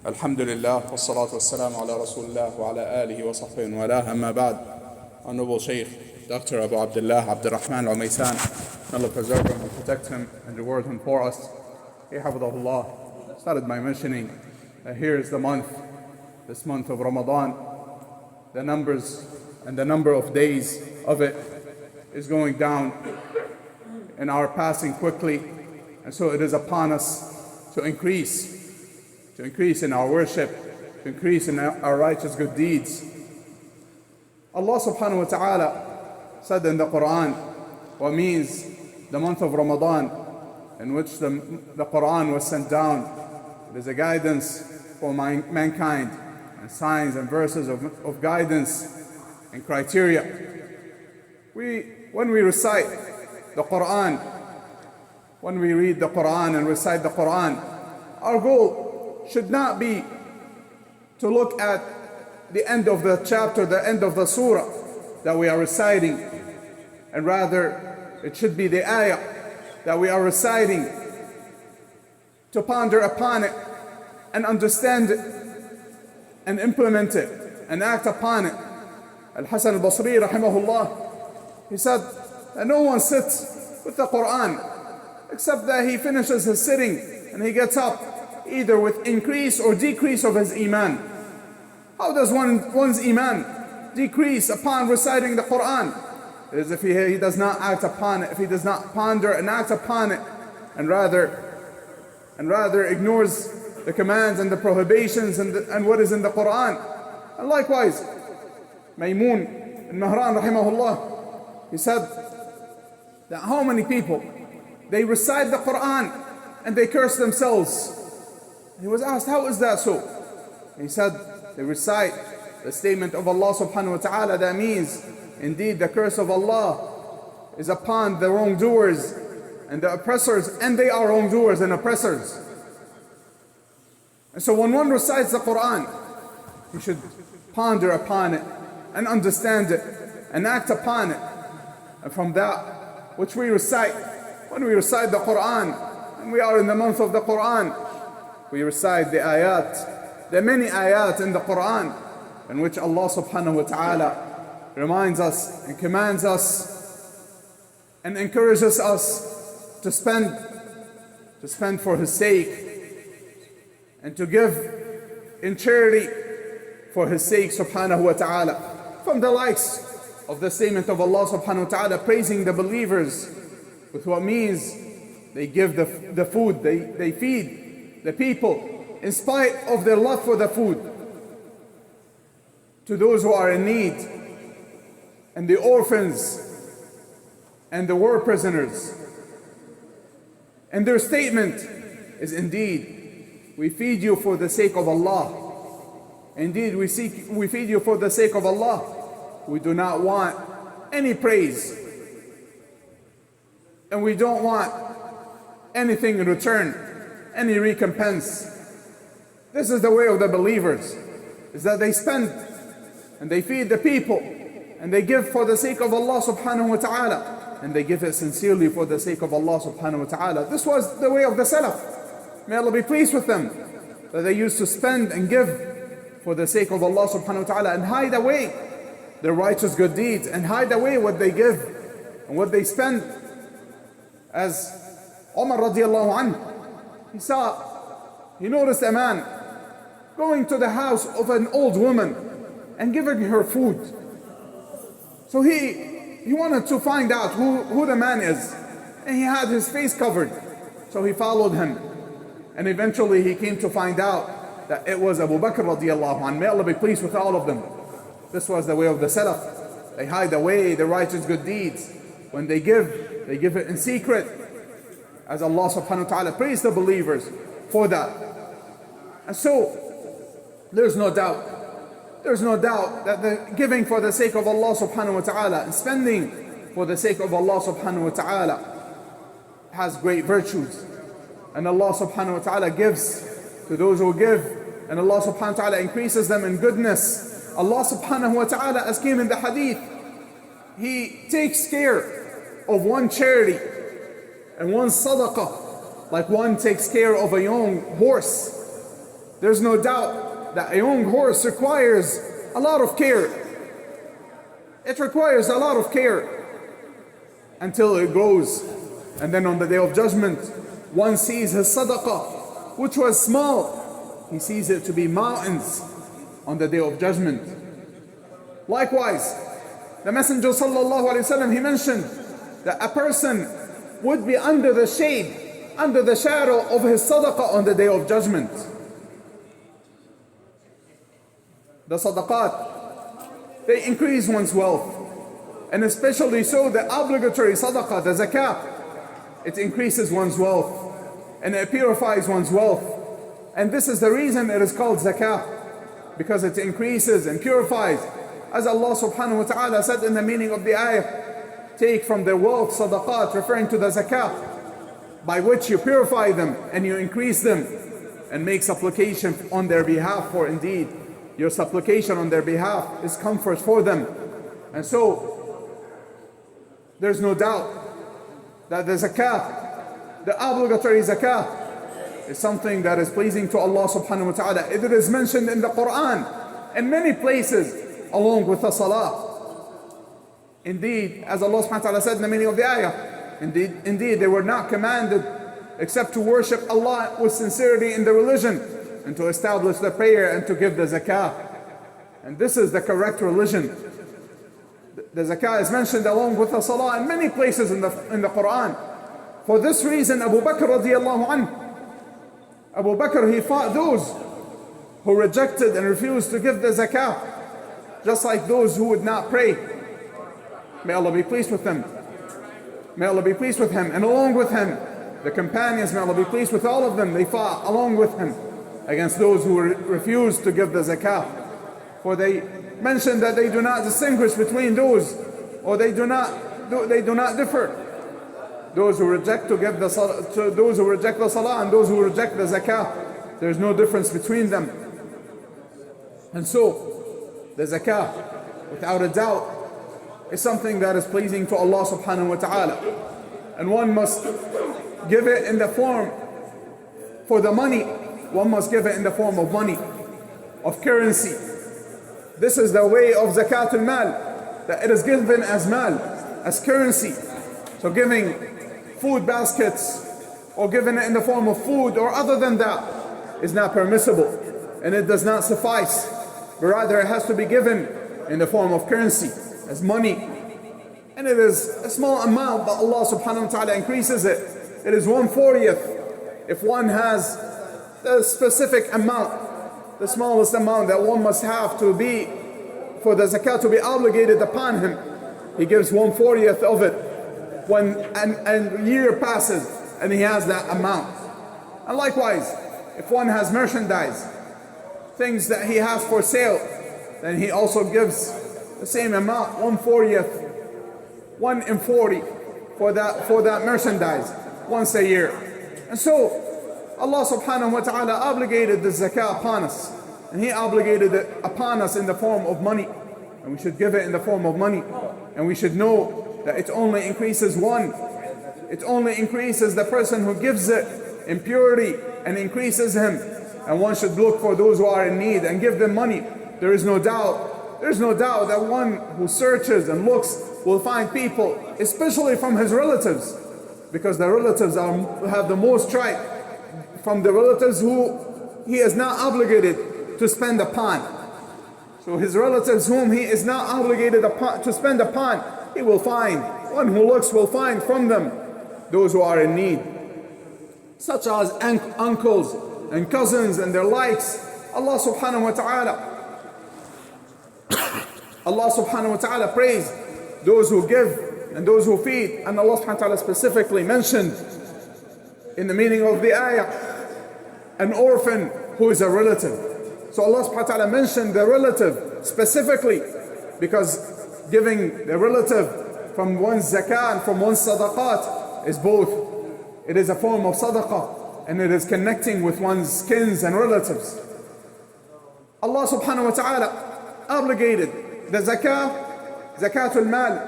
Alhamdulillah, wassalatu wassalamu ala Rasulullah wa ala alihi wa sahbihi wa ala amma ba'd. Honorable Sheikh, Dr. Abu Abdullah, Abdurrahman Al-Omaisan, may Allah preserve him and protect him and reward him for us. He حفظه Allah started by mentioning that here is the month, this month of Ramadan. The numbers and the number of days of it is going down and are passing quickly, and so it is upon us to increase in our worship, to increase in our righteous good deeds. Allah subhanahu wa ta'ala said in the Quran what means the month of Ramadan, in which the Quran was sent down. It is a guidance for mankind, and signs and verses of guidance and criteria. When we recite the Quran, when we read the Quran and recite the Quran, our goal should not be to look at the end of the chapter, the end of the surah that we are reciting, and rather it should be the ayah that we are reciting, to ponder upon it and understand it and implement it and act upon it. Al-Hasan al-Basri rahimahullah, he said that no one sits with the Quran except that he finishes his sitting and he gets up either with increase or decrease of his iman. How does one's iman decrease upon reciting the Quran? It is if he does not act upon it, if he does not ponder and act upon it, and rather ignores the commands and the prohibitions and what is in the Quran. And likewise, Maymun al-Nahran rahimahullah, he said that how many people, they recite the Quran and they curse themselves. He was asked, how is that so? He said, they recite the statement of Allah subhanahu wa ta'ala that means, indeed the curse of Allah is upon the wrongdoers and the oppressors, and they are wrongdoers and oppressors. And so when one recites the Quran, he should ponder upon it and understand it and act upon it. And from that which we recite, when we recite the Quran, and we are in the month of the Quran, we recite the ayat, the many ayat in the Quran in which Allah subhanahu wa ta'ala reminds us and commands us and encourages us to spend for His sake and to give in charity for His sake subhanahu wa ta'ala. From the likes of the statement of Allah subhanahu wa ta'ala praising the believers with what means they give the food, they feed the people in spite of their love for the food to those who are in need, and the orphans and the war prisoners. And their statement is, indeed, we feed you for the sake of Allah. Indeed, we feed you for the sake of Allah. We do not want any praise, and we don't want anything in return, any recompense. This is the way of the believers, is that they spend and they feed the people and they give for the sake of Allah subhanahu wa ta'ala, and they give it sincerely for the sake of Allah subhanahu wa ta'ala. This was the way of the Salaf. May Allah be pleased with them, that they used to spend and give for the sake of Allah subhanahu wa ta'ala and hide away their righteous good deeds and hide away what they give and what they spend. As Umar radiallahu anhu, he noticed a man going to the house of an old woman and giving her food. So he wanted to find out who the man is, and he had his face covered. So he followed him, and eventually he came to find out that it was Abu Bakr radiallahu anhu. May Allah be pleased with all of them. This was the way of the Salaf. They hide away the righteous good deeds. When they give it in secret, as Allah subhanahu wa ta'ala praised the believers for that. And so there's no doubt that the giving for the sake of Allah subhanahu wa ta'ala and spending for the sake of Allah subhanahu wa ta'ala has great virtues. And Allah subhanahu wa ta'ala gives to those who give, and Allah subhanahu wa ta'ala increases them in goodness. Allah subhanahu wa ta'ala, as came in the hadith, He takes care of one charity and one sadaqah like one takes care of a young horse. There's no doubt that a young horse requires a lot of care. It requires a lot of care until it grows. And then on the Day of Judgment, one sees his sadaqah, which was small. He sees it to be mountains on the Day of Judgment. Likewise, the Messenger sallallahu alaihi wasallam, he mentioned that a person would be under the shade, under the shadow of his sadaqah on the Day of Judgment. The sadaqat, they increase one's wealth. And especially so the obligatory sadaqah, the zakah, it increases one's wealth and it purifies one's wealth. And this is the reason it is called zakah, because it increases and purifies. As Allah subhanahu wa ta'ala said in the meaning of the ayah, take from their wealth sadaqat, referring to the zakah, by which you purify them and you increase them, and make supplication on their behalf, for indeed your supplication on their behalf is comfort for them. And so there's no doubt that the zakah, the obligatory zakah, is something that is pleasing to Allah subhanahu wa ta'ala. It is mentioned in the Quran in many places along with the salah. Indeed, as Allah subhanahu wa ta'ala said in the meaning of the ayah, indeed they were not commanded except to worship Allah with sincerity in the religion, and to establish the prayer and to give the zakah. And this is the correct religion. The zakah is mentioned along with the salah in many places in the Quran. For this reason, Abu Bakr radiallahu anhu, Abu Bakr, he fought those who rejected and refused to give the zakah, just like those who would not pray. May Allah be pleased with them. May Allah be pleased with him. And along with him, the companions, may Allah be pleased with all of them, they fought along with him against those who refused to give the zakah. For they mentioned that they do not distinguish between those, or they do not differ. Those who reject to give the salah, those who reject the salah and those who reject the zakah, there's no difference between them. And so the zakah, without a doubt, is something that is pleasing to Allah subhanahu wa ta'ala. And one must give it in the form for the money. One must give it in the form of money, of currency. This is the way of zakatul mal, that it is given as mal, as currency. So giving food baskets or giving it in the form of food or other than that is not permissible, and it does not suffice, but rather it has to be given in the form of currency, as money. And it is a small amount, but Allah subhanahu wa ta'ala increases it. It is 1/40 if one has the specific amount, the smallest amount that one must have to be, for the zakat to be obligated upon him. He gives 1/40 of it when a year passes and he has that amount. And likewise, if one has merchandise, things that he has for sale, then he also gives the same amount, 1/40, 1/40 for that merchandise once a year. And so Allah subhanahu wa ta'ala obligated the zakah upon us, and He obligated it upon us in the form of money, and we should give it in the form of money. And we should know that it only increases one. It only increases the person who gives it in purity and increases him. And one should look for those who are in need and give them money. There is no doubt that one who searches and looks will find people, especially from his relatives, because the relatives have the most right, from the relatives who he is not obligated to spend upon. So his relatives whom he is not obligated to spend upon, he will find, one who looks will find from them those who are in need, such as uncles and cousins and their likes. Allah subhanahu wa ta'ala praise those who give and those who feed. And Allah subhanahu wa ta'ala specifically mentioned in the meaning of the ayah an orphan who is a relative. So Allah subhanahu wa ta'ala mentioned the relative specifically, because giving the relative from one's zakah and from one's sadaqat is both. It is a form of sadaqah, and it is connecting with one's kins and relatives. Allah subhanahu wa ta'ala obligated the zakah, zakatul mal,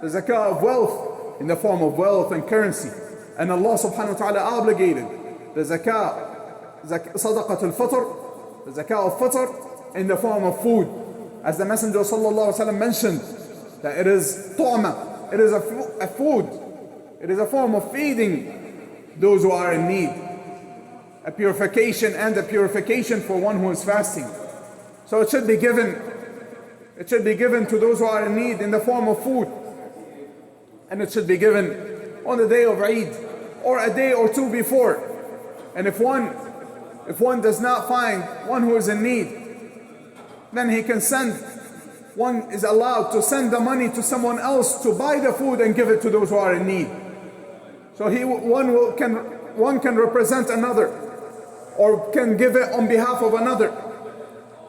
the zakah of wealth, in the form of wealth and currency. And Allah subhanahu wa ta'ala obligated the zakah, sadaqatul fitr, the zakah of fitr, in the form of food. As the Messenger sallallahu alaihi wasallam mentioned, that it is tu'ma, it is a food, it is a form of feeding those who are in need. A purification and a purification for one who is fasting. So it should be given to those who are in need in the form of food. And it should be given on the day of Eid or a day or two before. And if one does not find one who is in need, then one is allowed to send the money to someone else to buy the food and give it to those who are in need. So one can represent another, or can give it on behalf of another.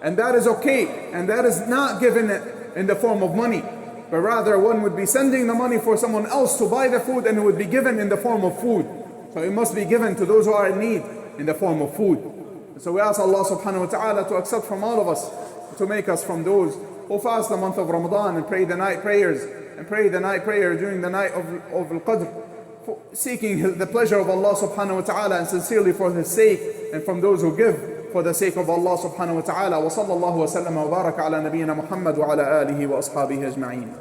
And that is okay. And that is not given in the form of money, but rather one would be sending the money for someone else to buy the food, and it would be given in the form of food. So it must be given to those who are in need in the form of food. So we ask Allah subhanahu wa ta'ala to accept from all of us, to make us from those who fast the month of Ramadan and pray the night prayers, and pray the night prayer during the night of Al-Qadr, seeking the pleasure of Allah subhanahu wa ta'ala and sincerely for His sake, and from those who give for the sake of Allah subhanahu wa ta'ala. Wa sallallahu wa sallam wa baraka ala nabiyyina Muhammad wa ala alihi wa ashabihi ajma'in.